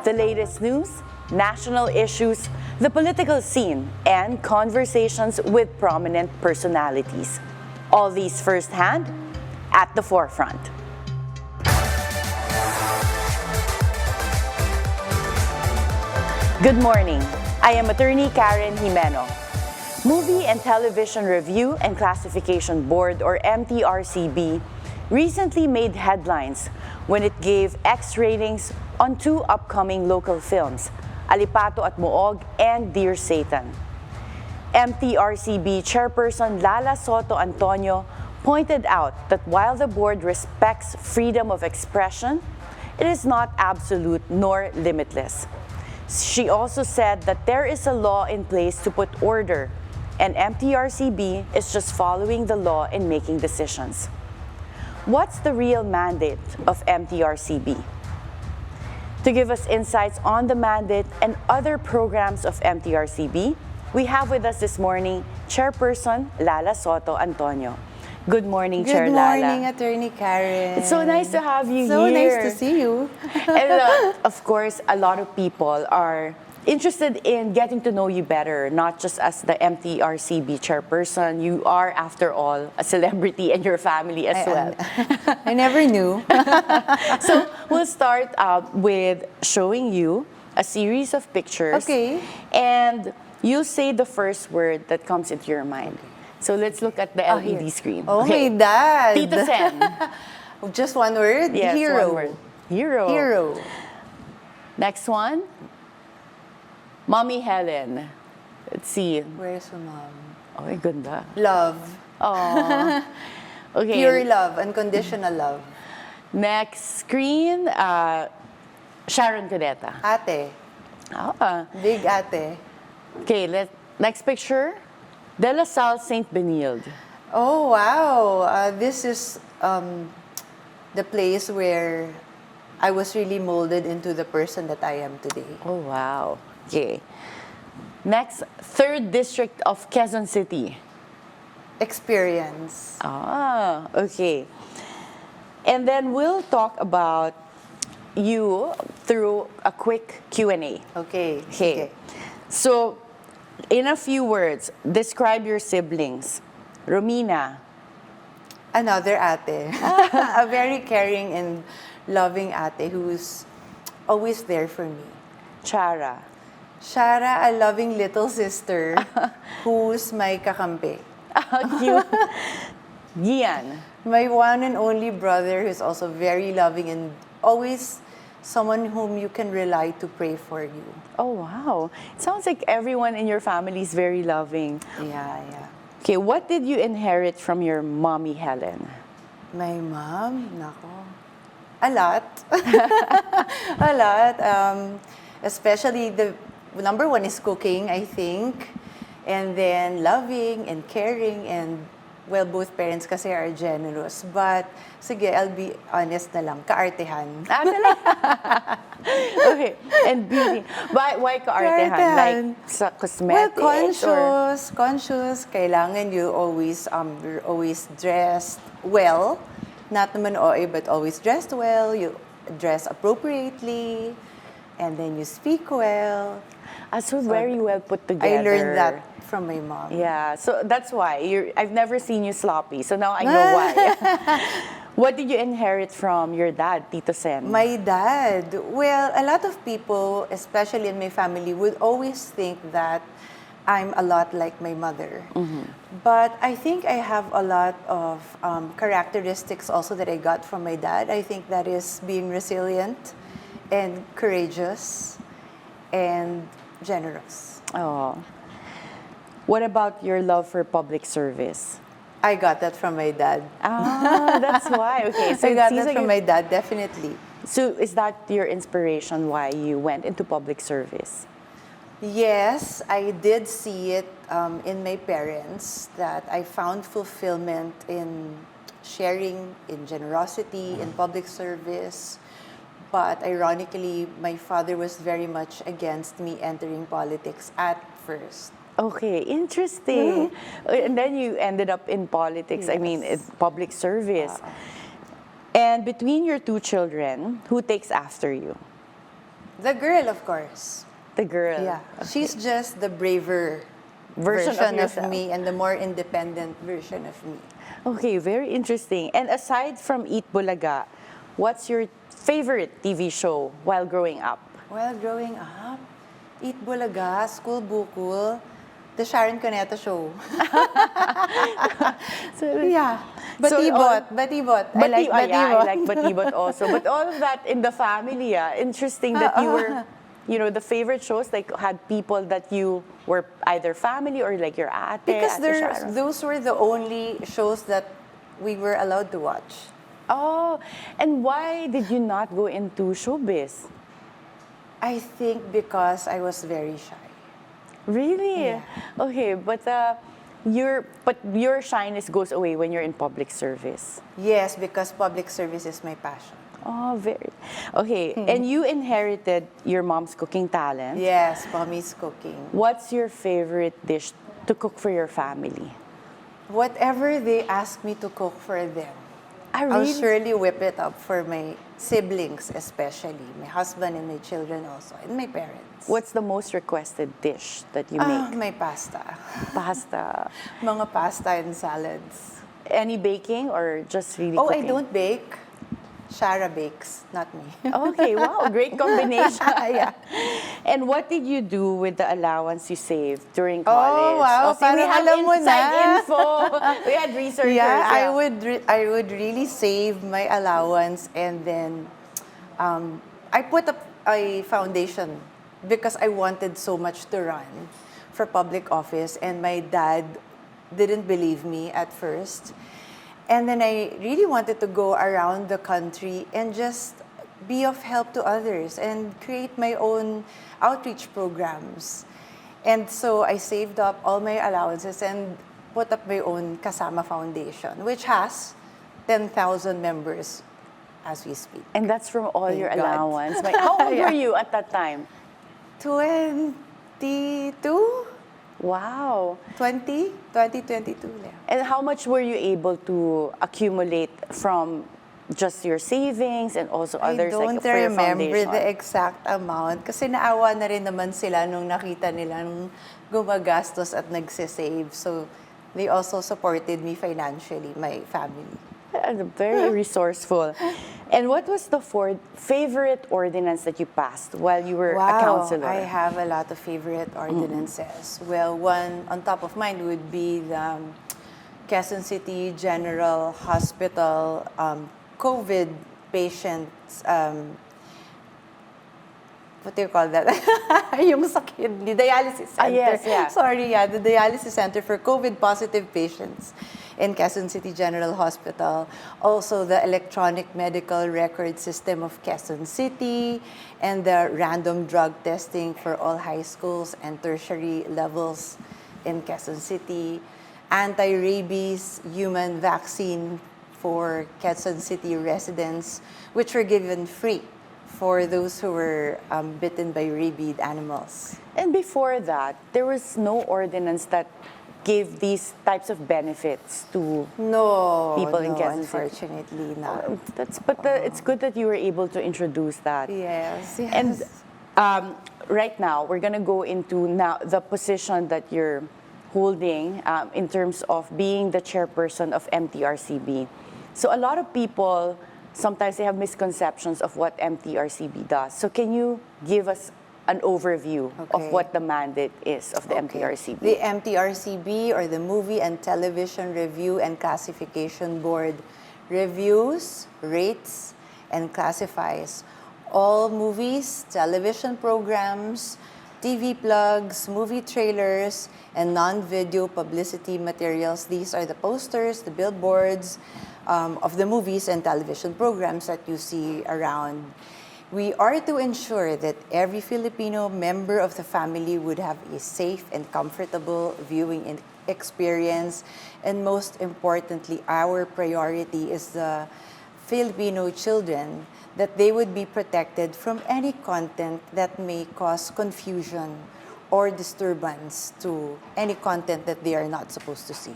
The latest news, national issues, the political scene, and conversations with prominent personalities. All these firsthand at the forefront. Good morning. I am Attorney Karen Jimeno. Movie and Television Review and Classification Board, or MTRCB, recently made headlines when it gave X ratings on two upcoming local films, Alipato at Muog and Dear Satan. MTRCB Chairperson Lala Sotto-Antonio pointed out that while the board respects freedom of expression, it is not absolute nor limitless. She also said that there is a law in place to put order, and MTRCB is just following the law in making decisions. What's the real mandate of MTRCB? To give us insights on the mandate and other programs of MTRCB, we have with us this morning Chairperson Lala Sotto-Antonio. Good morning, Chair Lala. Good morning, Attorney Karen. It's so nice to have you here. So nice to see you. And of course, a lot of people are interested in getting to know you better, not just as the MTRCB chairperson. You are, after all, a celebrity and your family as well. I never knew. So we'll start with showing you a series of pictures. Okay. And you'll say the first word that comes into your mind. Okay. So let's look at the LED screen. Oh, okay. my dad. Tito Sen. Just one word? Yes, Hero. one word. Hero. Hero. Next one. Mommy Helen. Let's see. Where's your mom? Oh, ay, ganda. Love. Oh. Okay. Pure love, unconditional love. Next screen, Sharon Cuneta. Ate. Ah. Big ate. Okay, next picture. De La Salle St. Benilde. Oh, wow. This is the place where I was really molded into the person that I am today. Oh, wow. Okay. Next, 3rd District of Quezon City. Experience. Ah, okay. And then we'll talk about you through a quick Q&A. Okay. Okay. So, in a few words, describe your siblings. Romina. Another ate. A very caring and loving ate who's always there for me. Chara. Shara, a loving little sister who's my kakampi. Cute. Gian. My one and only brother who's also very loving and always someone whom you can rely to pray for you. Oh, wow. It sounds like everyone in your family is very loving. Yeah. Okay, what did you inherit from your mommy, Helen? My mom? Nako. A lot. A lot. Especially the number one is cooking, I think. And then loving and caring and, well, both parents kasi are generous. But, sige, I'll be honest na lang, kaartehan. Okay, and beauty. Why kaartehan? Like sa cosmetics? Well, conscious. Kailangan you're always dressed well. Not naman OA, but always dressed well. You dress appropriately. And then you speak well. So very well put together. I learned that from my mom. Yeah, so that's why. I've never seen you sloppy, so now I know why. What did you inherit from your dad, Tito Sen? My dad? Well, a lot of people, especially in my family, would always think that I'm a lot like my mother. Mm-hmm. But I think I have a lot of characteristics also that I got from my dad. I think that is being resilient and courageous and generous. Oh. What about your love for public service? I got that from my dad. Ah, that's why. Okay, so I got that from my dad, definitely. So is that your inspiration why you went into public service? Yes, I did see it in my parents that I found fulfillment in sharing, in generosity, in public service. But ironically, my father was very much against me entering politics at first. Okay, interesting. And then you ended up in politics, Yes. I mean, in public service. And between your two children, who takes after you? The girl, of course. The girl. Yeah. She's just the braver Version of yourself. me and the more independent version of me. Okay, very interesting. And aside from Eat Bulaga, what's your favorite TV show while growing up? Well, growing up, Eat Bulaga, School Bukul, The Sharon Cuneta Show. Yeah. Batibot. I like Batibot. Yeah, I like Batibot also. But all of that in the family, interesting that you were, the favorite shows like had people that you were either family or like your ate. Because Ate Sharon. those were the only shows that we were allowed to watch. Oh, and why did you not go into showbiz? I think because I was very shy. Really? Yeah. Okay, but your shyness goes away when you're in public service. Yes, because public service is my passion. Oh, very. Okay, and you inherited your mom's cooking talent. Yes, mommy's cooking. What's your favorite dish to cook for your family? Whatever they ask me to cook for them, I'll surely whip it up for my siblings, especially my husband and my children also, and my parents. What's the most requested dish that you make? My pasta. Pasta. Mga pasta and salads. Any baking or just really Oh, cooking? I don't bake. Shara bakes, not me. Okay, wow, great combination. Yeah. And what did you do with the allowance you saved during college? Oh, wow, So we parang have alam mo inside na. info. We had researchers. Yeah, I would really save my allowance, and then I put up a foundation because I wanted so much to run for public office, and my dad didn't believe me at first. And then I really wanted to go around the country and just be of help to others and create my own outreach programs. And so I saved up all my allowances and put up my own Kasama Foundation, which has 10,000 members as we speak. And that's from all Thank your God. allowance. How old were you at that time? 22? Wow. 2022. Yeah. And how much were you able to accumulate from just your savings and also others I like don't for your remember foundation? the exact amount kasi naawa na rin naman sila nung nakita nila nung gumagastos at nagsisave. So they also supported me financially, my family. Very resourceful. And what was the favorite ordinance that you passed while you were a counselor? I have a lot of favorite ordinances. Well, one on top of mind would be the Quezon City General Hospital COVID patients, what do you call that? Yung sa kidney, dialysis center. Yes, yeah. Sorry, yeah, the dialysis center for COVID positive patients in Quezon City General Hospital. Also, the electronic medical record system of Quezon City and the random drug testing for all high schools and tertiary levels in Quezon City. Anti-rabies human vaccine for Quezon City residents, which were given free for those who were bitten by rabid animals. And before that, there was no ordinance that gave these types of benefits to people in Quezon City. Unfortunately not. It's good that you were able to introduce that. Yes, yes. And right now, we're going to go into now the position that you're holding in terms of being the chairperson of MTRCB. So a lot of people, sometimes they have misconceptions of what MTRCB does. So can you give us an overview of what the mandate is of the MTRCB? The MTRCB, or the Movie and Television Review and Classification Board, reviews, rates, and classifies all movies, television programs, TV plugs, movie trailers, and non-video publicity materials. These are the posters, the billboards of the movies and television programs that you see around. We are to ensure that every Filipino member of the family would have a safe and comfortable viewing experience. And most importantly, our priority is the Filipino children, that they would be protected from any content that may cause confusion or disturbance to any content that they are not supposed to see.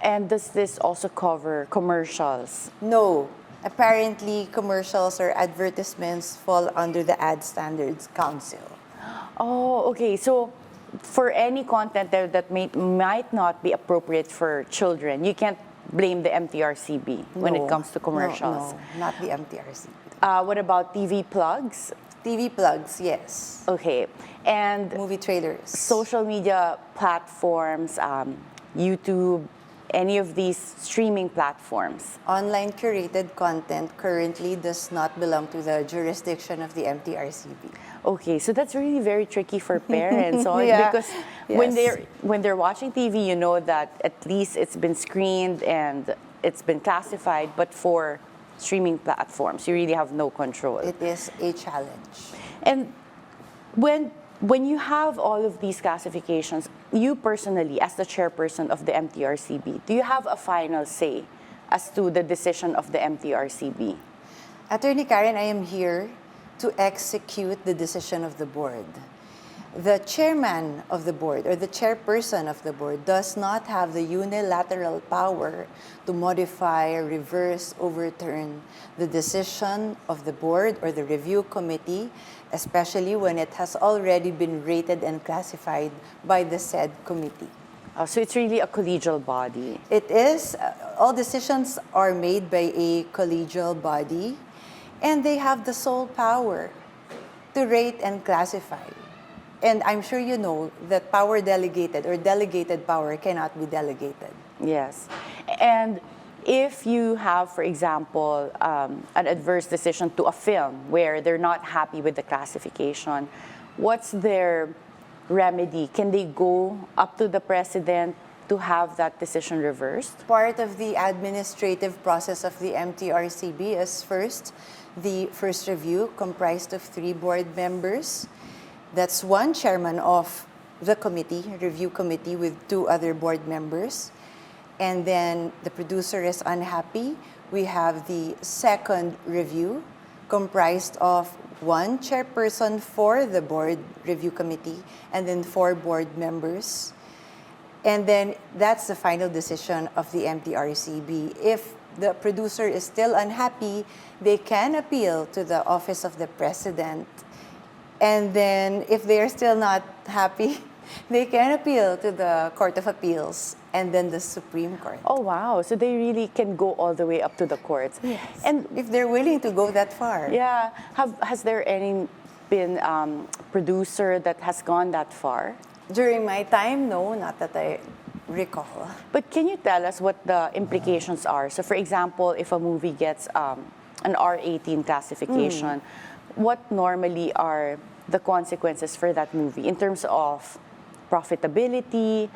And does this also cover commercials? No, Apparently, commercials or advertisements fall under the Ad Standards Council. Oh, okay. So for any content there that might not be appropriate for children, you can't blame the MTRCB when it comes to commercials. No, not the MTRCB. What about TV plugs? TV plugs, yes. Okay. And Movie trailers. social media platforms, YouTube, any of these streaming platforms? Online curated content currently does not belong to the jurisdiction of the MTRCB. Okay, so that's really very tricky for parents, so Yeah. because when they're watching TV, you know that at least it's been screened and it's been classified, but for streaming platforms, you really have no control. It is a challenge. And when you have all of these classifications, you personally, as the chairperson of the MTRCB, do you have a final say as to the decision of the MTRCB? Attorney Karen, I am here to execute the decision of the board. The chairman of the board or the chairperson of the board does not have the unilateral power to modify, reverse, overturn the decision of the board or the review committee, especially when it has already been rated and classified by the said committee. So it's really a collegial body. It is, all decisions are made by a collegial body, and they have the sole power to rate and classify. And I'm sure you know that power delegated or delegated power cannot be delegated. Yes. And if you have, for example, an adverse decision to a film where they're not happy with the classification, what's their remedy? Can they go up to the president to have that decision reversed? Part of the administrative process of the MTRCB is the first review comprised of 3 board members. That's 1 chairman of the committee, review committee, with 2 other board members. And then the producer is unhappy. We have the second review comprised of 1 chairperson for the board review committee and then 4 board members. And then that's the final decision of the MTRCB. If the producer is still unhappy, they can appeal to the office of the president. And then if they are still not happy, they can appeal to the Court of Appeals and then the Supreme Court. Oh, wow. So they really can go all the way up to the courts. Yes. And if they're willing to go that far. yeah, has there been producer that has gone that far? During my time, no, not that I recall. But can you tell us what the implications are? So for example, if a movie gets an R18 classification, what normally are the consequences for that movie in terms of profitability,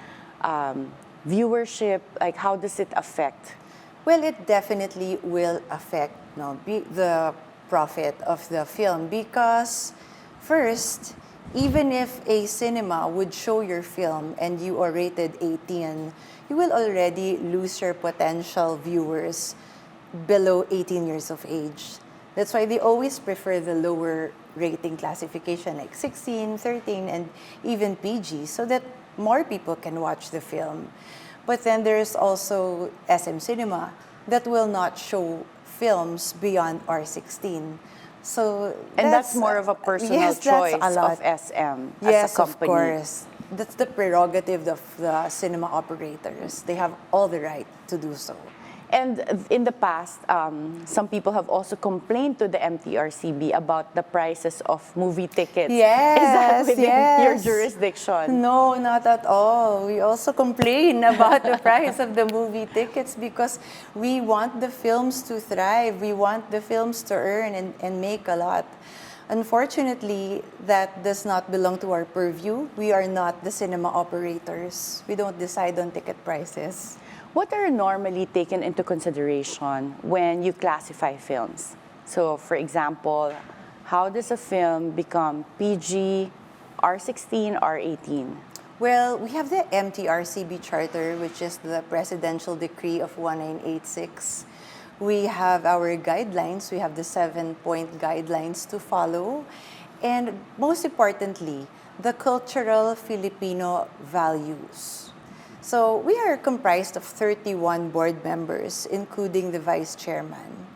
viewership? Like, how does it affect? Well, it definitely will affect the profit of the film because, first, even if a cinema would show your film and you are rated 18, you will already lose your potential viewers below 18 years of age. That's why they always prefer the lower rating classification like 16, 13, and even PG so that more people can watch the film. But then there's also SM Cinema that will not show films beyond R16. So that's more of a personal choice of SM as a company. Yes, of course. That's the prerogative of the cinema operators. They have all the right to do so. And in the past, some people have also complained to the MTRCB about the prices of movie tickets. Yes, is that within your yes. jurisdiction? No, not at all. We also complain about the price of the movie tickets because we want the films to thrive. We want the films to earn and make a lot. Unfortunately, that does not belong to our purview. We are not the cinema operators. We don't decide on ticket prices. What are normally taken into consideration when you classify films? So, for example, how does a film become PG, R16, R18? Well, we have the MTRCB Charter, which is the Presidential Decree of 1986. We have our guidelines. We have the 7-point guidelines to follow. And most importantly, the cultural Filipino values. So we are comprised of 31 board members, including the vice chairman.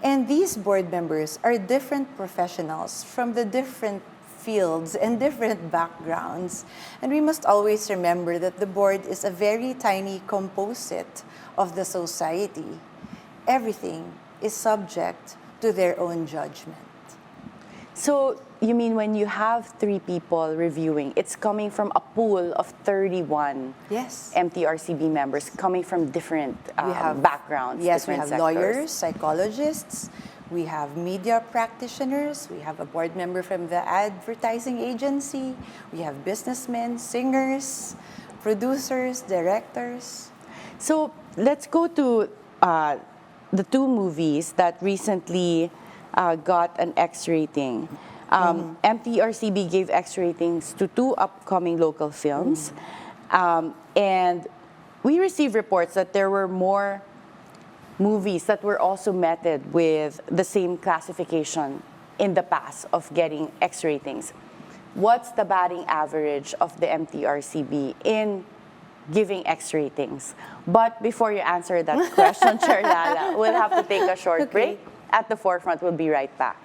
And these board members are different professionals from the different fields and different backgrounds. And we must always remember that the board is a very tiny composite of the society. Everything is subject to their own judgment. So you mean when you have 3 people reviewing, it's coming from a pool of 31 Yes. MTRCB members coming from different backgrounds, Yes, we different have sectors. lawyers, psychologists, we have media practitioners, we have a board member from the advertising agency, we have businessmen, singers, producers, directors. So let's go to the 2 movies that recently got an X rating. MTRCB gave X ratings to 2 upcoming local films. And we received reports that there were more movies that were also meted with the same classification in the past of getting X ratings. What's the batting average of the MTRCB in giving X ratings? But before you answer that question, Chair Lala, we'll have to take a short break. At the forefront, we'll be right back.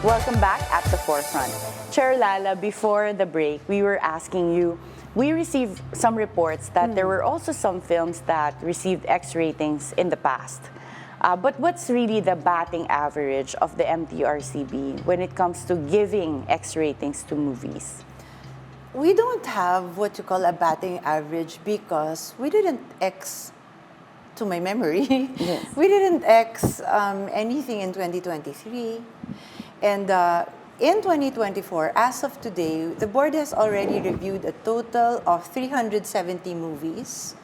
Welcome back at the forefront. Chair Lala, before the break, we were asking you, we received some reports that there were also some films that received X ratings in the past. But what's really the batting average of the MTRCB when it comes to giving X ratings to movies? We don't have what you call a batting average because we didn't X, to my memory, Yes. we didn't X anything in 2023. And in 2024, as of today, the board has already reviewed a total of 370 movies,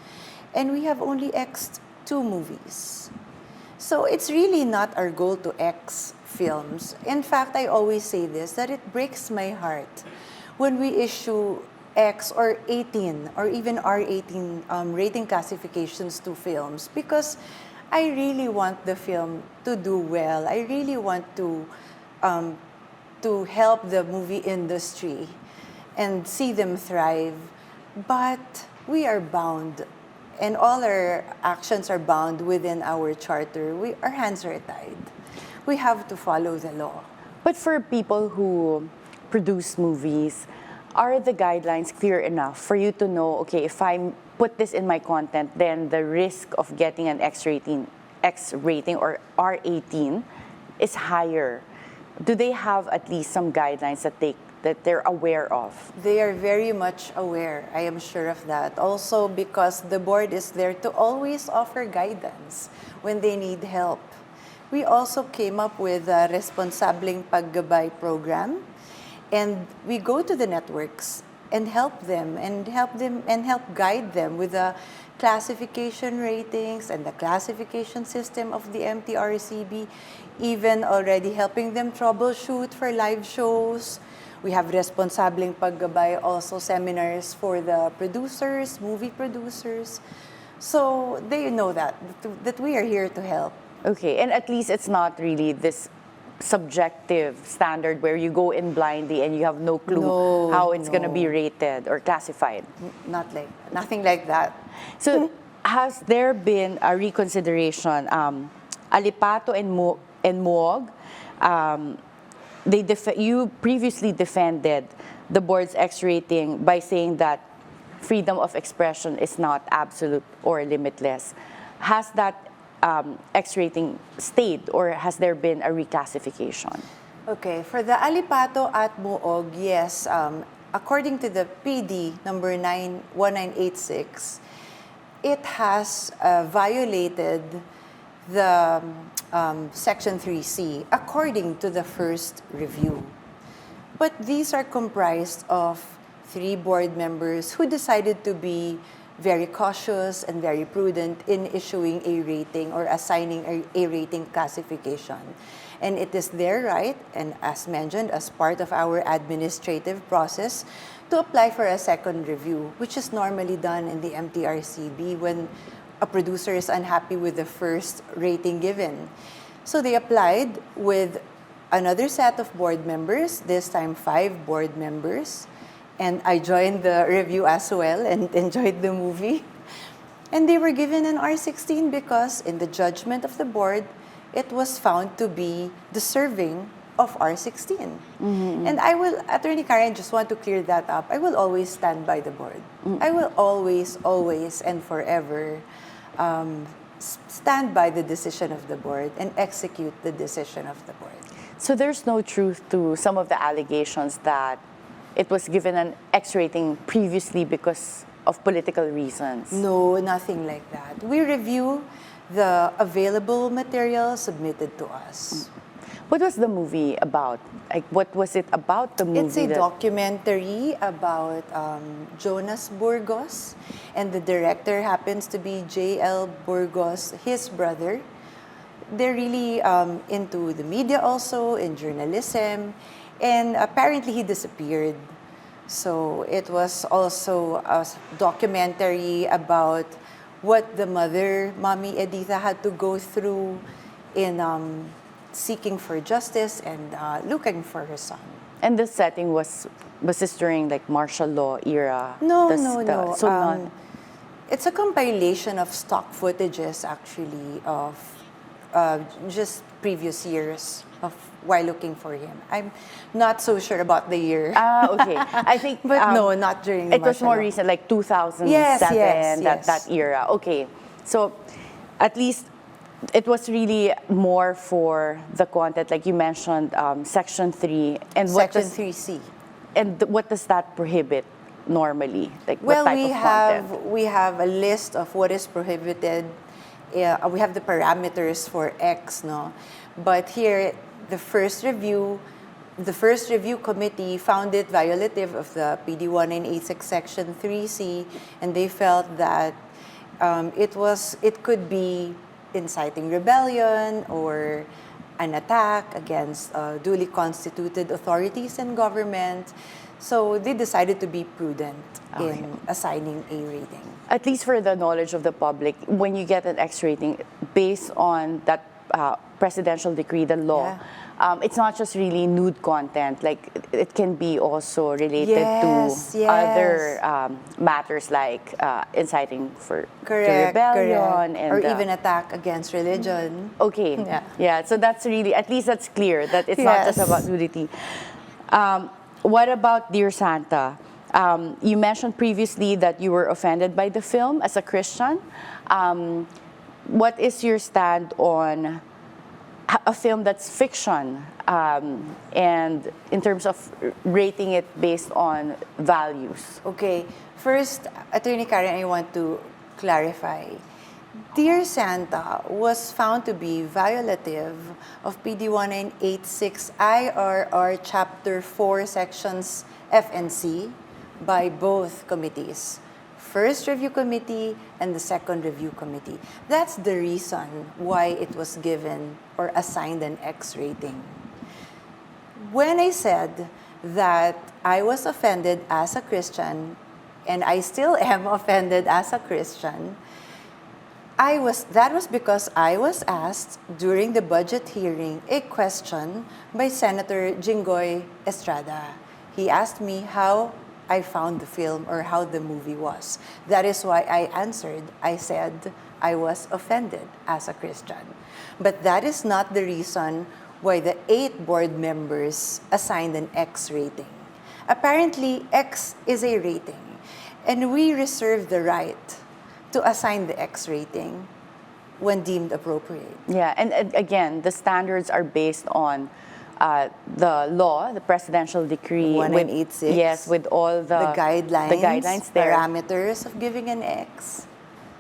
and we have only X'd 2 movies. So it's really not our goal to X films. In fact, I always say this, that it breaks my heart when we issue X or 18 or even R18 rating classifications to films, because I really want the film to do well. I really want to help the movie industry and see them thrive. But we are bound, and all our actions are bound within our charter. Our hands are tied. We have to follow the law. But for people who produce movies, are the guidelines clear enough for you to know, okay, if I put this in my content, then the risk of getting an X rating or R18 is higher? Do they have at least some guidelines that they're aware of? They are very much aware. I am sure of that. Also because the board is there to always offer guidance when they need help. We also came up with a Responsableng Paggabay program, and we go to the networks and help guide them with the classification ratings and the classification system of the MTRCB, even already helping them troubleshoot for live shows. We have Responsableng Paggabay, also seminars for the producers, movie producers. So they know that we are here to help. Okay, and at least it's not really this subjective standard where you go in blindly and you have no clue how it's going to be rated or classified. Nothing like that. So has there been a reconsideration? Alipato and Muog, you previously defended the board's X rating by saying that freedom of expression is not absolute or limitless. Has that X rating stayed, or has there been a reclassification? Okay, for the Alipato at Muog, yes. According to the PD number 1986, it has violated the Section 3C according to the first review. But these are comprised of 3 board members who decided to be very cautious and very prudent in issuing a rating or assigning a rating classification. And it is their right, and as mentioned, as part of our administrative process, to apply for a second review, which is normally done in the MTRCB when a producer is unhappy with the first rating given. So they applied with another set of board members, this time 5 board members. And I joined the review as well and enjoyed the movie. And they were given an R16 because in the judgment of the board, it was found to be deserving of R16. And I will, Attorney Karen, just want to clear that up. I will always stand by the board. I will always, always, and forever stand by the decision of the board and execute the decision of the board. So there's no truth to some of the allegations that it was given an X rating previously because of political reasons? No, nothing like that. We review the available material submitted to us. What was the movie about? Like, what was it about the movie? It's a documentary about Jonas Burgos, and the director happens to be J.L. Burgos, his brother. They're really into the media also, in journalism, and apparently he disappeared. So it was also a documentary about what the mother, Mommy Editha, had to go through in seeking for justice and looking for her son. And the setting was this during like martial law era? No. So it's a compilation of stock footages actually of just previous years of while looking for him. I'm not so sure about the year. Okay. I think, but no, not during the it was martial more law. recent, like 2007, Yes. that era. Okay, so at least it was really more for the content, like you mentioned, Section 3. And Section 3C. And what does that prohibit normally? Like Well, what type of content? we have a list of what is prohibited. We have the parameters for X, no? But here, the first review committee found it violative of the PD 1986 Section 3C, and they felt that it could be inciting rebellion or an attack against duly constituted authorities and government. So they decided to be prudent in assigning a rating. At least for the knowledge of the public, when you get an X rating, based on that presidential decree, the law, it's not just really nude content. Like, it can be also related to other matters like inciting to rebellion. And, or even attack against religion. Okay. Yeah. So that's really, at least that's clear that it's not just about nudity. What about Dear Santa? You mentioned previously that you were offended by the film as a Christian. What is your stand on a film that's fiction, and in terms of rating it based on values? Okay. First, Attorney Karen, I want to clarify. Dear Santa was found to be violative of PD 1986 IRR Chapter 4 Sections F and C by both committees, first review committee and the second review committee. That's the reason why it was given or assigned an X rating. When I said that I was offended as a Christian, and I still am offended as a Christian, that was because I was asked during the budget hearing a question by Senator Jinggoy Estrada. He asked me how I found the film or how the movie was. That is why I answered. I said I was offended as a Christian. But that is not the reason why the 8 board members assigned an X rating. Apparently, X is a rating, and we reserve the right to assign the X rating when deemed appropriate. Yeah, and again, the standards are based on the law, the presidential decree. 1986. Yes, with all the guidelines there. Parameters of giving an X.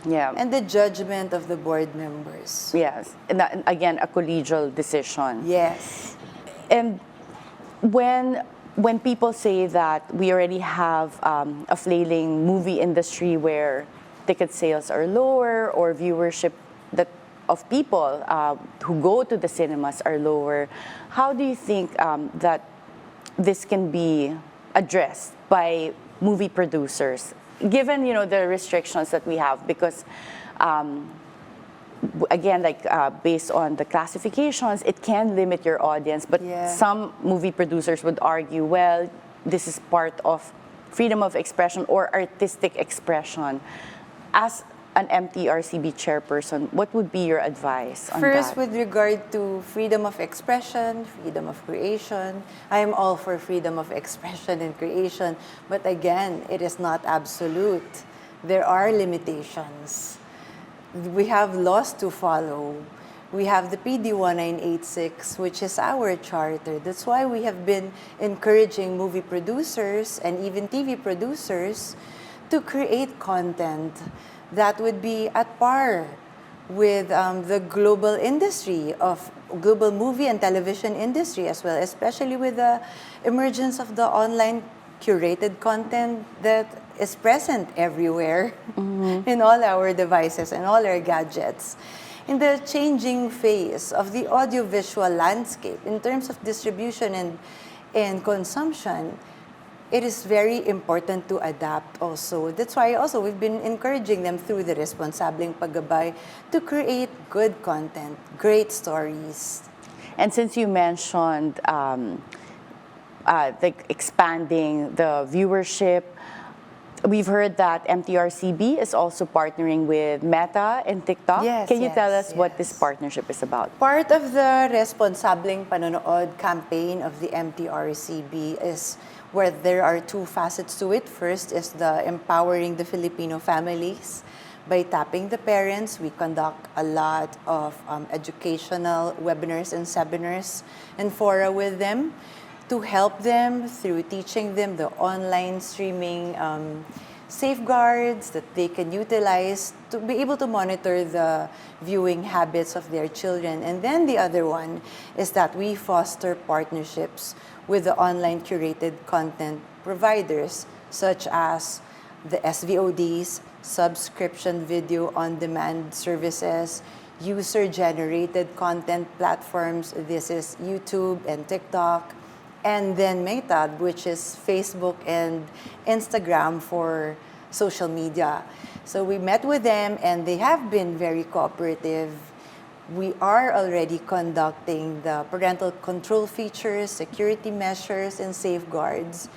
Yeah. And the judgment of the board members. Yes, and that, again, a collegial decision. Yes. And when people say that we already have a flailing movie industry where ticket sales are lower or viewership of people who go to the cinemas are lower, how do you think that this can be addressed by movie producers, given the restrictions that we have? Because Again, like based on the classifications, it can limit your audience, but some movie producers would argue, well, this is part of freedom of expression or artistic expression. As an MTRCB chairperson, what would be your advice on First, that? with regard to freedom of expression, freedom of creation, I am all for freedom of expression and creation, but again, it is not absolute. There are limitations. We have laws to follow. We have the PD 1986, which is our charter. That's why we have been encouraging movie producers and even TV producers to create content that would be at par with the global industry of global movie and television industry as well, especially with the emergence of the online curated content that is present everywhere in all our devices and all our gadgets. In the changing phase of the audiovisual landscape in terms of distribution and consumption, it is very important to adapt also. That's why also we've been encouraging them through the Responsableng Paggabay to create good content, great stories. And since you mentioned like expanding the viewership, we've heard that MTRCB is also partnering with Meta and TikTok. Can you tell us what this partnership is about? Part of the Responsableng Panonood campaign of the MTRCB is where there are two facets to it. First is the empowering the Filipino families. By tapping the parents, we conduct a lot of educational webinars and seminars and fora with them to help them through teaching them the online streaming safeguards that they can utilize to be able to monitor the viewing habits of their children. And then the other one is that we foster partnerships with the online curated content providers such as the SVODs, subscription video on-demand services, user-generated content platforms. This is YouTube and TikTok. And then Meta, which is Facebook and Instagram for social media. So we met with them and they have been very cooperative. We are already conducting the parental control features, security measures, and safeguards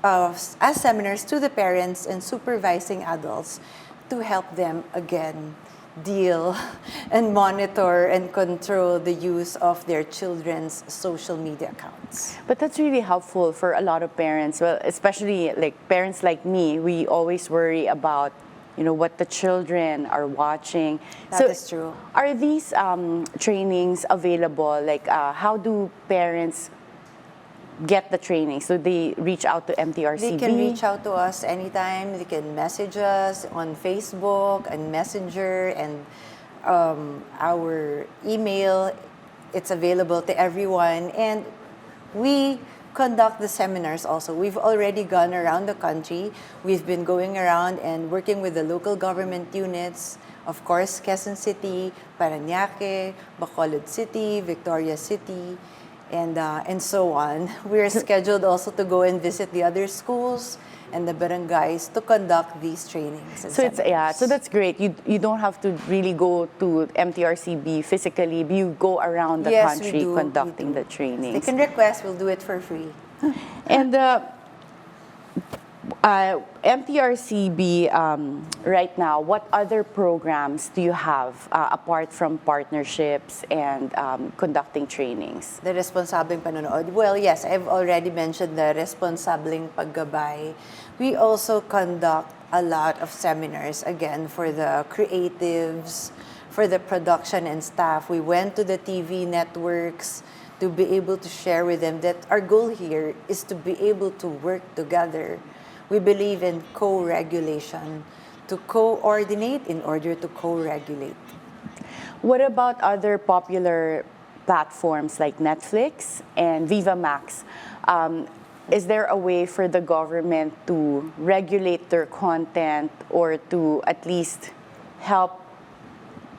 as seminars to the parents and supervising adults to help them again deal and monitor and control the use of their children's social media accounts. But that's really helpful for a lot of parents, well, especially like parents like me. We always worry about, you know, what the children are watching. That is true. Are these trainings available? Like, how do parents get the training? So they reach out to MTRCB? They can reach out to us anytime. They can message us on Facebook and Messenger and our email. It's available to everyone. And we conduct the seminars also. We've already gone around the country. We've been going around and working with the local government units. Of course, Quezon City, Parañaque, Bacolod City, Victoria City, and so on. We're scheduled also to go and visit the other schools and the barangays to conduct these trainings. So so that's great. You don't have to really go to MTRCB physically. You go around the country conducting the trainings. They can request. We'll do it for free. And MTRCB right now, what other programs do you have apart from partnerships and conducting trainings? The Responsableng Panonood. Well, yes, I've already mentioned the Responsableng Paggabay. We also conduct a lot of seminars, again, for the creatives, for the production and staff. We went to the TV networks to be able to share with them that our goal here is to be able to work together. We believe in co-regulation, to coordinate in order to co-regulate. What about other popular platforms like Netflix and Viva Max? Is there a way for the government to regulate their content or to at least help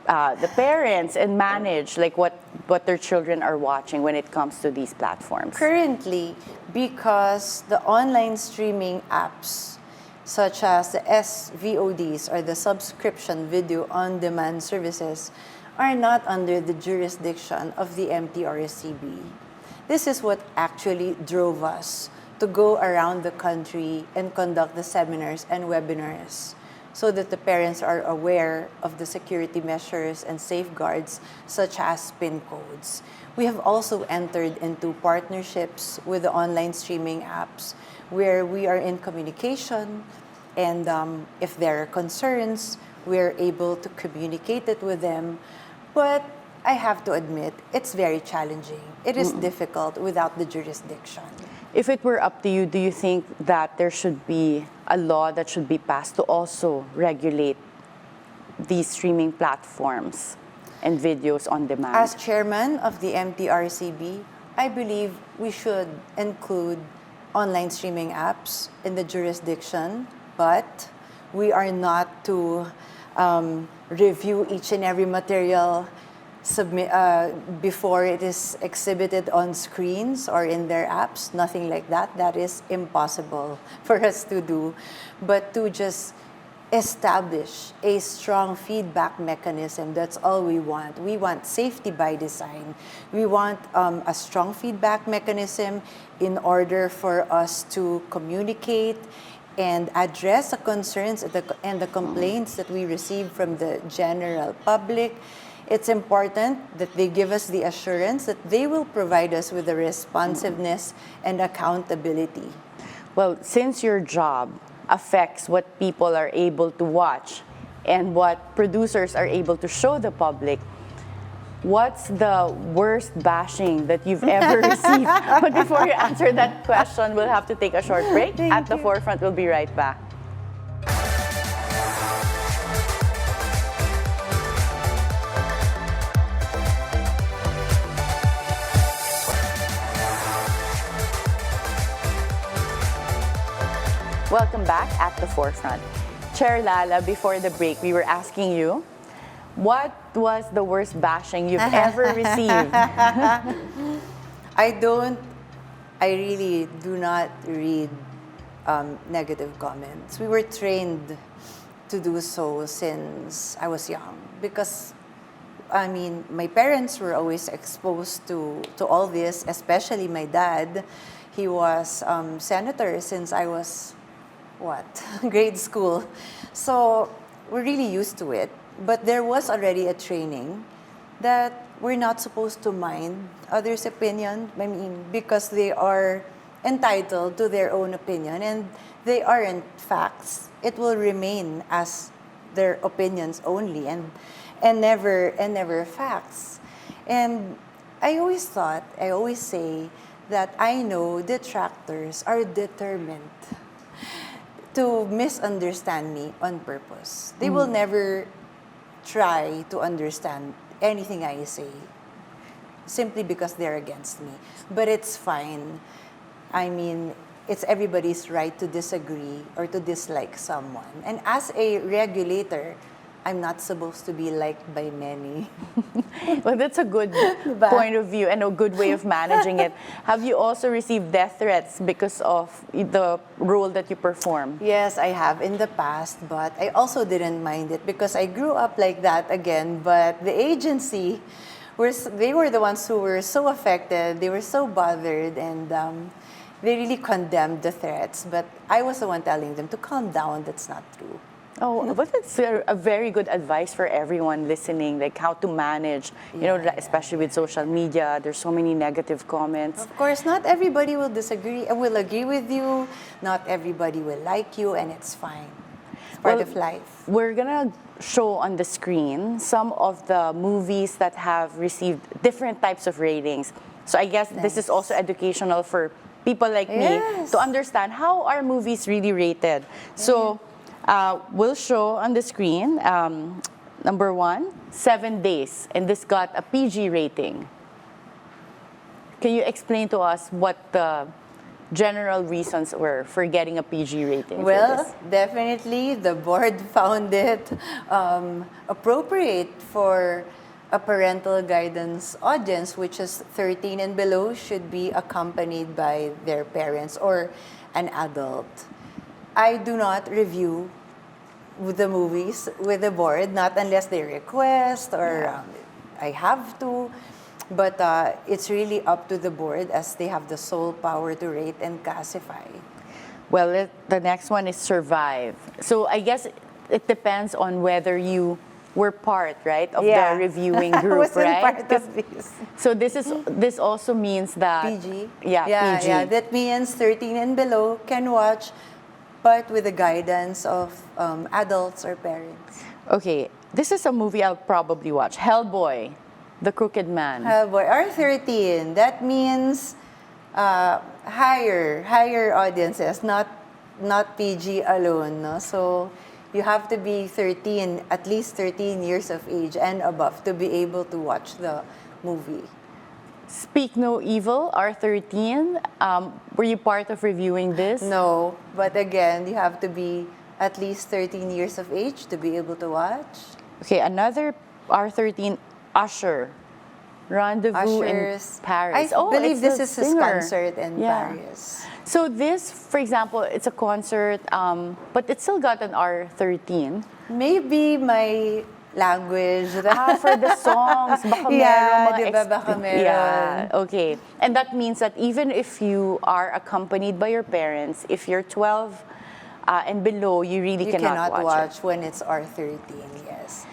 the parents and manage like what their children are watching when it comes to these platforms? Currently, because the online streaming apps such as the SVODs or the subscription video on demand services, are not under the jurisdiction of the MTRCB. This is what actually drove us to go around the country and conduct the seminars and webinars so that the parents are aware of the security measures and safeguards such as PIN codes. We have also entered into partnerships with the online streaming apps where we are in communication, and if there are concerns, we're able to communicate it with them. But I have to admit, it's very challenging. It is difficult without the jurisdiction. If it were up to you, do you think that there should be a law that should be passed to also regulate these streaming platforms and videos on demand? As chairman of the MTRCB, I believe we should include online streaming apps in the jurisdiction, but we are not to review each and every material before it is exhibited on screens or in their apps. Nothing like that. That is impossible for us to do. But to just establish a strong feedback mechanism, that's all we want. We want safety by design. We want a strong feedback mechanism in order for us to communicate and address the concerns and the complaints that we receive from the general public. It's important that they give us the assurance that they will provide us with the responsiveness and accountability. Well, since your job affects what people are able to watch and what producers are able to show the public, what's the worst bashing that you've ever received? But before you answer that question, we'll have to take a short break. At the forefront, we'll be right back. Welcome back at the forefront. Chair Lala, before the break, we were asking you, what was the worst bashing you've ever received? I really do not read negative comments. We were trained to do so since I was young because, I mean, my parents were always exposed to all this, especially my dad. He was senator since I was, grade school. So we're really used to it. But there was already a training that we're not supposed to mind others' opinion. I mean, because they are entitled to their own opinion and they aren't facts. It will remain as their opinions only and never facts. And I always say that I know detractors are determined to misunderstand me on purpose. They will never try to understand anything I say simply because they're against me. But it's fine. I mean, it's everybody's right to disagree or to dislike someone. And as a regulator, I'm not supposed to be liked by many. Well, that's a good point of view and a good way of managing it. Have you also received death threats because of the role that you perform? Yes, I have in the past, but I also didn't mind it because I grew up like that again. But the agency, they were the ones who were so affected, they were so bothered, and they really condemned the threats. But I was the one telling them to calm down, that's not true. Oh, but it's a very good advice for everyone listening, like how to manage, especially with social media. There's so many negative comments. Of course, not everybody will disagree and will agree with you. Not everybody will like you, and it's fine. It's part of life. We're gonna show on the screen some of the movies that have received different types of ratings. So I guess this is also educational for people like me to understand how are movies really rated. So we'll show on the screen, number 1, 7 Days, and this got a PG rating. Can you explain to us what the general reasons were for getting a PG rating? Well, definitely the board found it appropriate for a parental guidance audience, which is 13 and below, should be accompanied by their parents or an adult. I do not review with the movies with the board, not unless they request or I have to. But it's really up to the board as they have the sole power to rate and classify. Well, the next one is survive. So I guess it depends on whether you were part, right, of the reviewing group, I wasn't right? part of this. So this also means that PG? Yeah, PG. Yeah, that means 13 and below can watch, but with the guidance of adults or parents. Okay, this is a movie I'll probably watch. Hellboy, The Crooked Man. Hellboy, R13, that means higher audiences, not PG alone. No? So you have to be 13, at least 13 years of age and above to be able to watch the movie. Speak No Evil, R13. Were you part of reviewing this? No, but again, you have to be at least 13 years of age to be able to watch. Okay, another R13, Usher. Rendezvous in Paris. I believe this it's is a his singer. concert in Paris. So this, for example, it's a concert, but it still got an R13. Maybe my language. For the songs, baka merong mga diba, baka meron. Yeah, okay. And that means that even if you are accompanied by your parents, if you're 12 and below, you really cannot watch it. When it's R13, yes.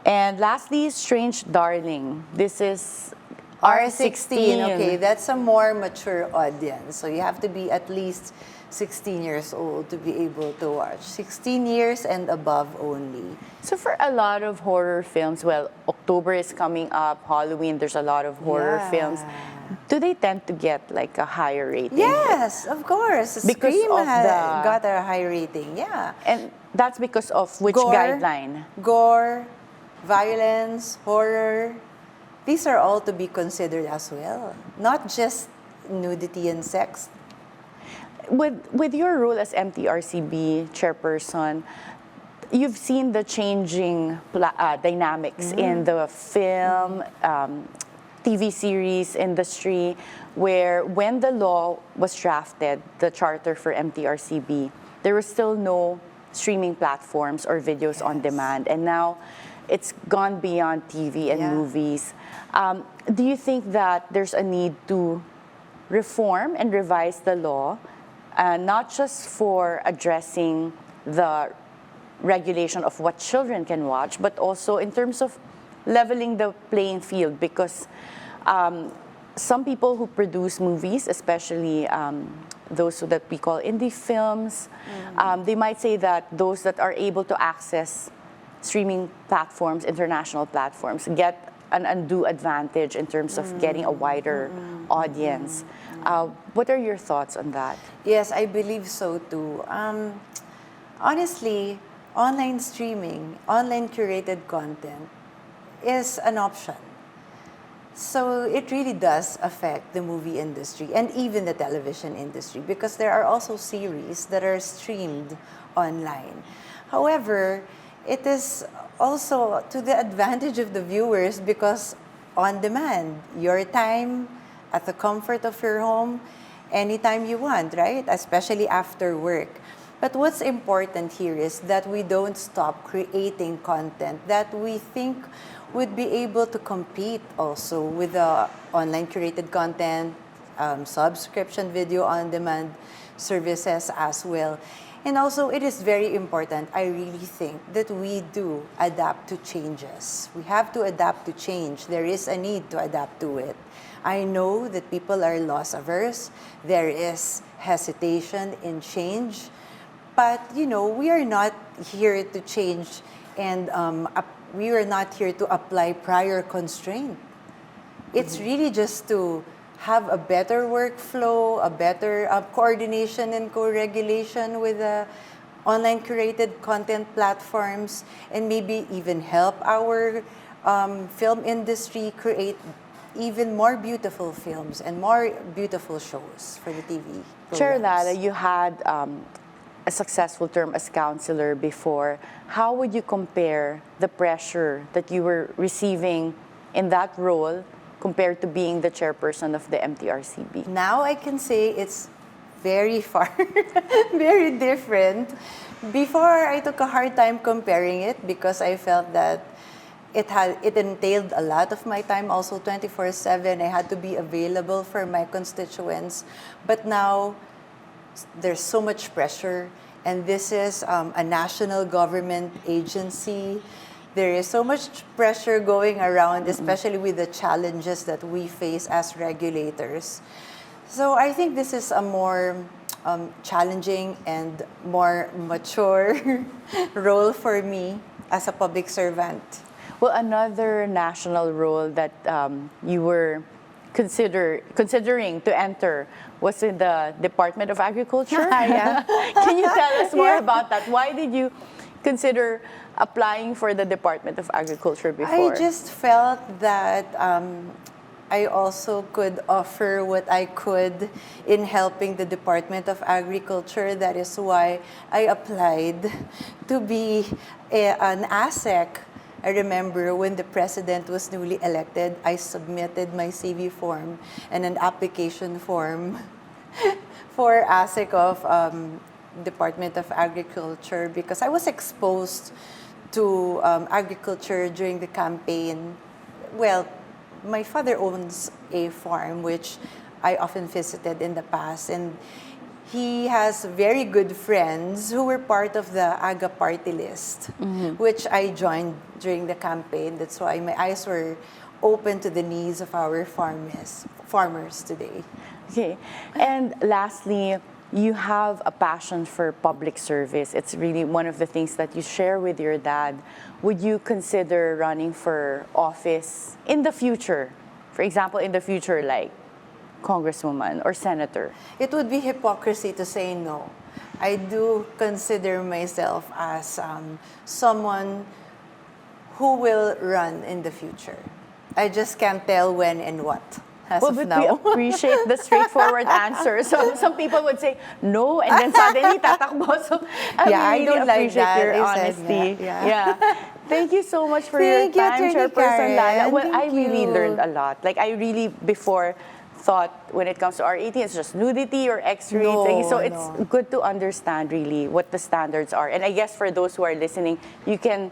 And lastly, Strange Darling. This is R16, okay, that's a more mature audience. So you have to be at least 16 years old to be able to watch. 16 years and above only. So for a lot of horror films, well, October is coming up, Halloween, there's a lot of horror films. Do they tend to get like a higher rating? Yes, of course. Because Scream of got a high rating, yeah. And that's because of which guideline? Gore, violence, horror. These are all to be considered as well. Not just nudity and sex. With your role as MTRCB chairperson, you've seen the changing dynamics in the film, TV series industry, where when the law was drafted, the charter for MTRCB, there was still no streaming platforms or videos on demand. And now it's gone beyond TV and movies. Do you think that there's a need to reform and revise the law, not just for addressing the regulation of what children can watch, but also in terms of leveling the playing field? Because some people who produce movies, especially those that we call indie films, they might say that those that are able to access streaming platforms, international platforms, get an undue advantage in terms of getting a wider audience. What are your thoughts on that? Yes, I believe so too. Honestly, online streaming, online curated content is an option. So it really does affect the movie industry and even the television industry, because there are also series that are streamed online. However, it is also to the advantage of the viewers, because on demand, your time, at the comfort of your home, anytime you want, right? Especially after work. But what's important here is that we don't stop creating content that we think would be able to compete also with the online curated content, subscription video on demand services as well. And also, it is very important, I really think, that we do adapt to changes. We have to adapt to change. There is a need to adapt to it. I know that people are loss averse. There is hesitation in change. But, you know, we are not here to change, and we are not here to apply prior constraint. It's really just to have a better workflow, a better coordination and co-regulation with the online curated content platforms, and maybe even help our film industry create even more beautiful films and more beautiful shows for the TV programs. Chair Lala, you had a successful term as counselor before. How would you compare the pressure that you were receiving in that role compared to being the chairperson of the MTRCB? Now I can say it's very far, very different. Before, I took a hard time comparing it because I felt that it entailed a lot of my time, also 24/7. I had to be available for my constituents. But now, there's so much pressure, and this is a national government agency. There is so much pressure going around, especially with the challenges that we face as regulators. So I think this is a more challenging and more mature role for me as a public servant. Well, another national role that you were considering to enter was in the Department of Agriculture. Yeah. Can you tell us more Yeah. about that? Why did you consider applying for the Department of Agriculture before? I just felt that I also could offer what I could in helping the Department of Agriculture. That is why I applied to be an ASEC. I remember when the president was newly elected, I submitted my CV form and an application form for ASEC of Department of Agriculture because I was exposed to agriculture during the campaign. Well, my father owns a farm which I often visited in the past, and he has very good friends who were part of the AGA party list, which I joined during the campaign. That's why my eyes were open to the needs of our farmers today. Okay. And lastly, you have a passion for public service. It's really one of the things that you share with your dad. Would you consider running for office in the future? For example, in the future, like congresswoman or senator? It would be hypocrisy to say no. I do consider myself as someone who will run in the future. I just can't tell when and what. As Well, of but now. we appreciate the straightforward answer. So some people would say no, and then suddenly tatakbo. So Yeah, I really don't like appreciate that. your I said honesty. that, yeah. Thank you so much for Thank you, your time, Attorney Chairperson Lala. Karen. Well, I Thank really you. learned a lot. Like I really before thought when it comes to R18, it's just nudity or X-ray. No, So it's no. good to understand really what the standards are. And I guess for those who are listening, you can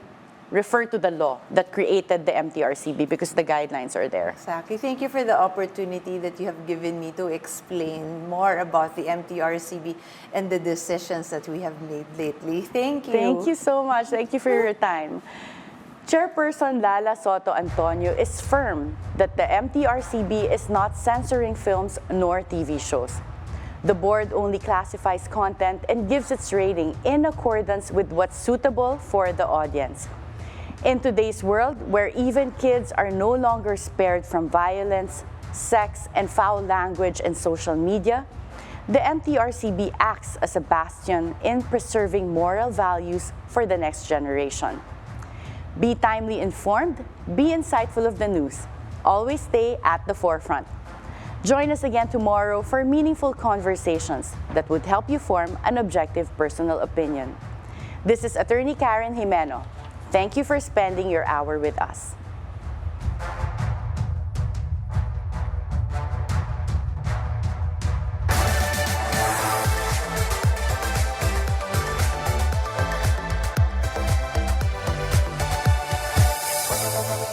refer to the law that created the MTRCB because the guidelines are there. Exactly. Thank you for the opportunity that you have given me to explain more about the MTRCB and the decisions that we have made lately. Thank you. Thank you so much. Thank you for your time. Chairperson Lala Sotto-Antonio is firm that the MTRCB is not censoring films nor TV shows. The board only classifies content and gives its rating in accordance with what's suitable for the audience. In today's world, where even kids are no longer spared from violence, sex, and foul language in social media, the MTRCB acts as a bastion in preserving moral values for the next generation. Be timely informed, be insightful of the news. Always stay at the forefront. Join us again tomorrow for meaningful conversations that would help you form an objective personal opinion. This is Attorney Karen Jimeno. Thank you for spending your hour with us.